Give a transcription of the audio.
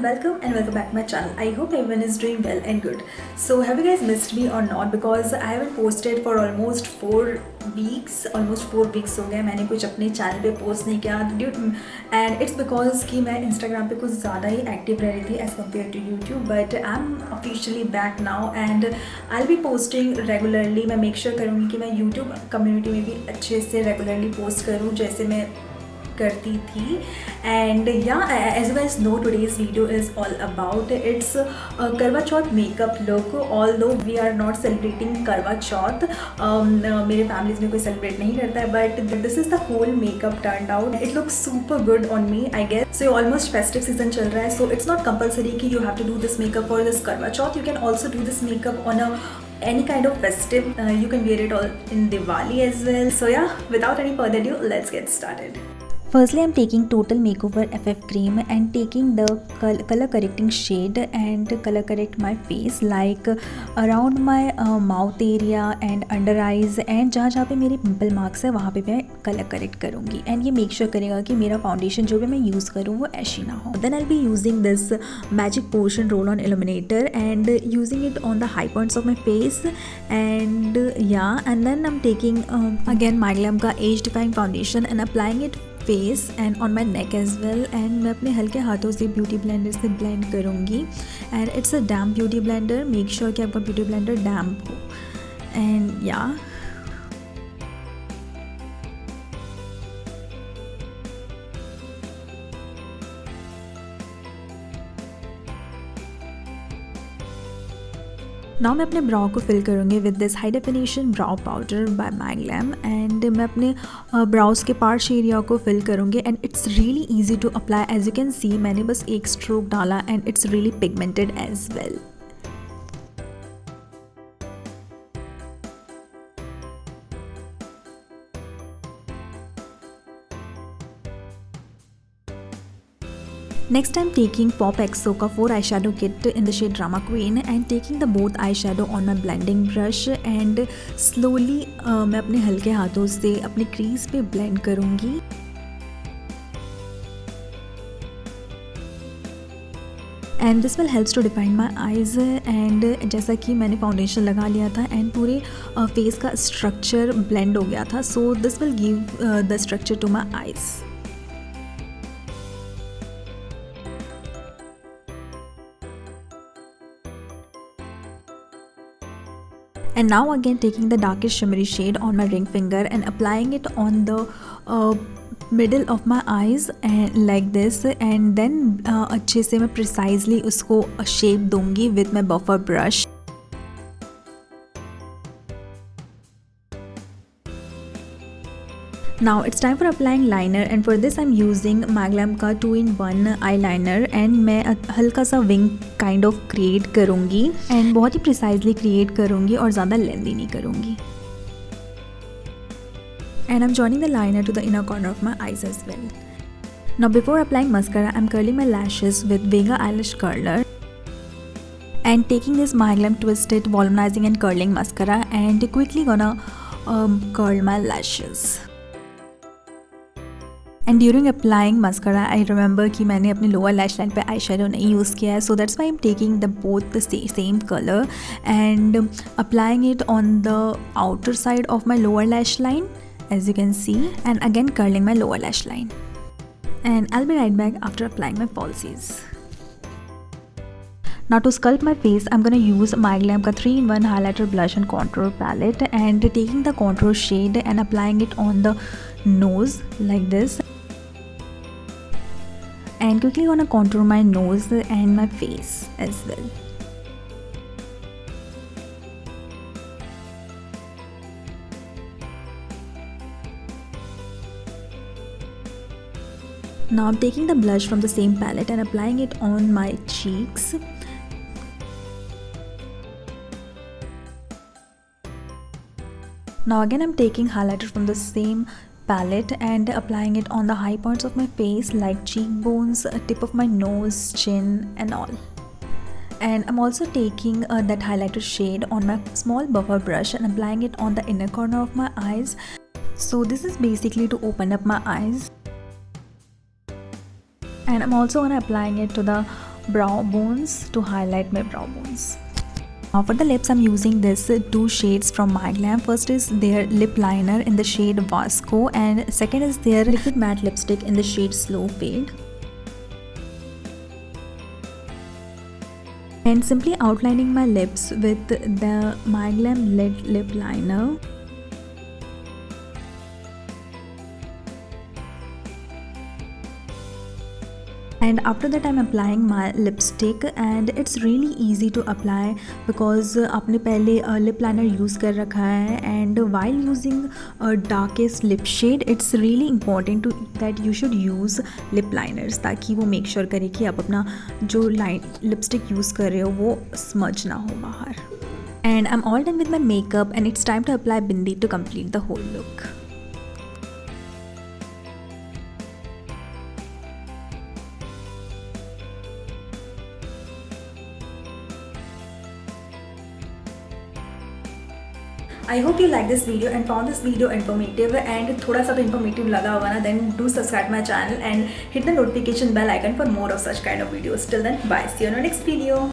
everyone, welcome back to my channel. I hope everyone is doing well and good. So have you guys missed me or not? Because I haven't posted for almost 4 weeks. Almost 4 weeks हो गए मैंने कुछ अपने channel पे post नहीं किया and it's because कि मैं Instagram पे कुछ ज़्यादा ही एक्टिव रह रही थी as compared to YouTube. But I'm officially back now and I'll be posting regularly. मैं make sure करूँगी कि मैं YouTube community में भी अच्छे से regularly post करूँ जैसे मैं करती थी. And yeah, as you guys know, today's video is all about it's Karwa Chauth makeup look. Although we are not celebrating Karwa Chauth, मेरे families में कोई celebrate नहीं करता है, but this is the whole makeup turned out. It looks super good on me, I guess. So almost festive season चल रहा है, so it's not compulsory कि you have to do this makeup for this Karwa Chauth. You can also do this makeup on any kind of festive. You can wear it all in Diwali as well. So yeah, without any further ado, let's get started. Firstly, I'm taking Total Makeover FF cream and taking the color correcting shade and color correct my face like around my mouth area and under eyes and जहाँ पे मेरे pimple marks है वहाँ पे मैं colour correct करूँगी. And ये make sure करेगा कि मेरा फाउंडेशन जो भी मैं यूज़ करूँ वो ऐशी ना हो. Then I be using this magic potion roll on illuminator and using it on the high points of my face and and then I am taking again MyGlamm का age defying foundation and applying it face and on my neck as well. And मैं अपने हल्के हाथों से beauty blender से blend करूँगी. And it's a damp beauty blender. Make sure कि आपका ब्यूटी ब्लेंडर डैम्प हो. एंड या नाउ मैं अपने ब्राउ को फिल करूँगी with this high definition brow powder by MyGlamm. And मैं अपने ब्राउज के पार्श एरिया को फिल करूँगी and it's really easy to apply. As you can see मैंने बस एक स्ट्रोक डाला and it's really pigmented as well. Next I'm taking Pop XOXO 4 eyeshadow kit in the shade Drama Queen and taking the both eyeshadow on my blending brush and slowly मैं अपने हल्के हाथों से अपने crease पे blend करूँगी. And this will helps to define my eyes. And जैसा कि मैंने फाउंडेशन लगा लिया था एंड पूरे फेस का स्ट्रक्चर ब्लेंड हो गया था, so this will give the structure to my eyes. And now again taking the darkest shimmery shade on my ring finger and applying it on the middle of my eyes and like this. And then अच्छे से मैं precisely उसको shape दूंगी with my buffer brush. Now it's time for applying liner and for this I'm using Myglamm का 2-in-1 eyeliner and मैं हल्का सा wing kind of create करूँगी and बहुत ही precisely create करूँगी और ज़्यादा lengthy नहीं करूँगी. And I'm joining the liner to the inner corner of my eyes as well. Now before applying mascara I'm curling my lashes with Vega eyelash curler and taking this Myglamm Twisted volumizing and curling mascara and quickly gonna curl my lashes. And during applying mascara I remember कि मैंने अपने lower lash line पे eye shadow नहीं use किया है, so that's why I am taking the both the same colour and applying it on the outer side of my lower lash line as you can see and again curling my lower lash line. And I will be right back after applying my falsies. Now to sculpt my face, I'm gonna use Myglamm का 3-in-1 highlighter blush and contour palette and taking the contour shade and applying it on the nose like this. And quickly gonna contour my nose and my face as well. Now I'm taking the blush from the same palette and applying it on my cheeks. Now again I'm taking highlighter from the same palette and applying it on the high points of my face like cheekbones, tip of my nose, chin and all. And I'm also taking that highlighter shade on my small buffer brush and applying it on the inner corner of my eyes. So this is basically to open up my eyes. And I'm also applying it to the brow bones to highlight my brow bones. Now for the lips, I'm using this two shades from Myglamm. First is their lip liner in the shade Vasco, and second is their liquid matte lipstick in the shade Slow Fade. And simply outlining my lips with the Myglamm lip liner. And after that I'm applying my lipstick, and it's really easy to apply because आपने पहले lip liner use कर रखा है, and while using a darkest lip shade it's really important to that you should use lip liners ताकि वो make sure करे कि आप अपना जो lipstick use कर रहे हो वो smudge ना हो बाहर. And I'm all done with my makeup, and it's time to apply bindi to complete the whole look. I hope you like this video and found this video informative, and थोड़ा सा तो informative लगा होगा ना, then do subscribe my channel and hit the notification bell icon for more of such kind of videos. Till then, bye. See you in the next video.